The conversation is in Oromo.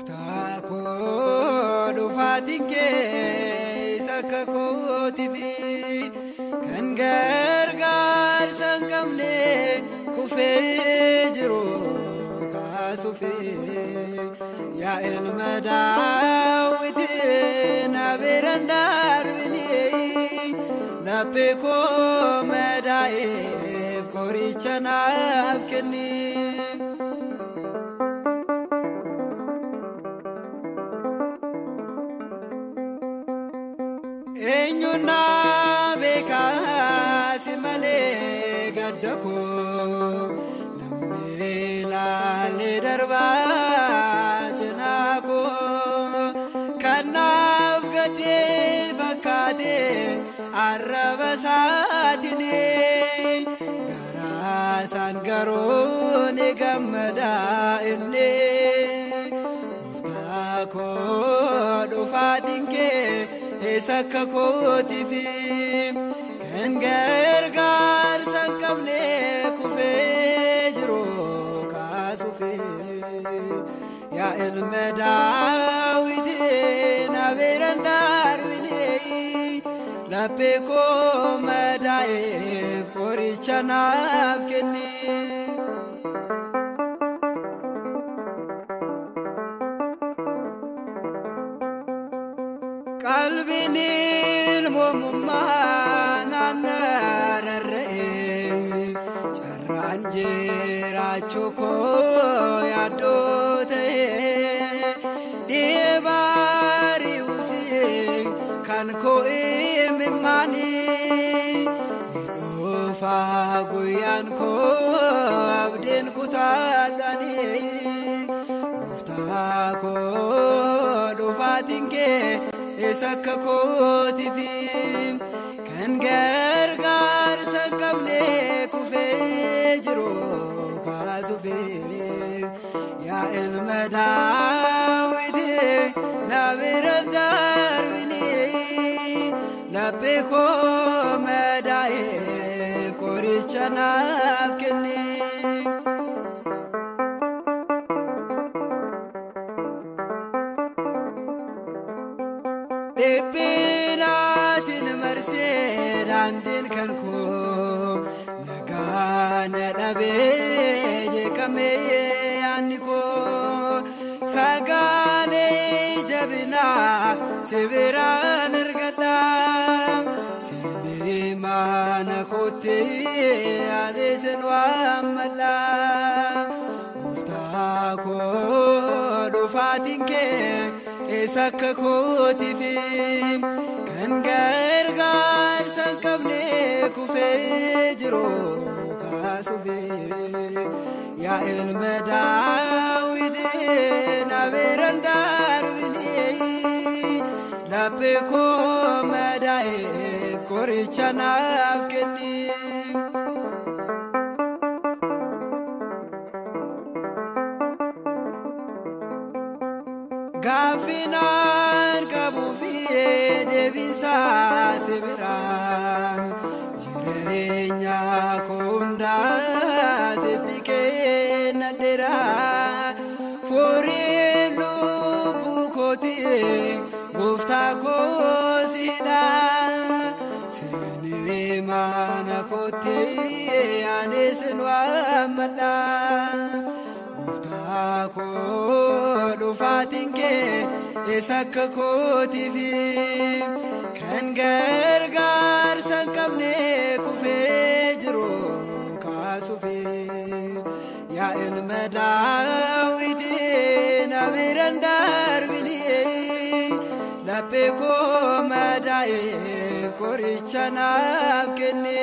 Taako dhufaatiin kee akka kootiifi kan gargaarsa hin qabne kufee jiru kaasuufi yaa ilma Daawit na biraan darbini laphee koo madaa'eef qoricha naaf kenni. Eenyuna beekasi malee gaddako namni laalee darbaa cinaako kanaaf gaddee fakkaate arraba saatini garaasaan garuu ni gammada inni muftaako dhufaatiin kee. Akka kootiifi kan gargaarsa hin qabne kufee jiru kaasuufi yaa ilma Daawit na biraan darbini laphee koo madaa'eef qoricha naaf kenni. Qalbiin ilmummaa naannarree carraan jiraachuu koo yaaddoo ta'ee dhiyeebarii usii kan koo imimmaanii dhuunfaa guyyaan koo abdiin kutaadhaanii gooftaa koo dhufaatiin kee. Akka kootiifi kan gargaarsa hin qabne kufee jiru kaasuufi yaa ilma Daawit na biraan darbini laphee koo madaa'eef qoricha naaf kenni. Dhiphinatiin marsee daandiin kan koo nagaan dhabee jeeqamee yaadni koo sagalee jabinaa si biraan argadha seenii mana kootii adeesan waammadha gooftaa koo dhufaatiin kee. Akka kootiifi kan gargaarsa hin qabne kufee jiru kaasuufi yaa ilma Daawit na biraan darbini laphee koo madaa'eef qoricha naaf kenni. Gaafinaan qabuufi deebisaa si biraa jireenya koo hundaa sitti kennadheera furii lubbuu kootii gooftaa koo siidha seenii mana kootii aneesin waammadha. Taako dhufaatiin kee akka kootiifi kan gargaarsa hin qabne kufee jiru kaasuufi yaa ilma Daawit na biraan darbini laphee koo madaa'eef qoricha naaf kenni.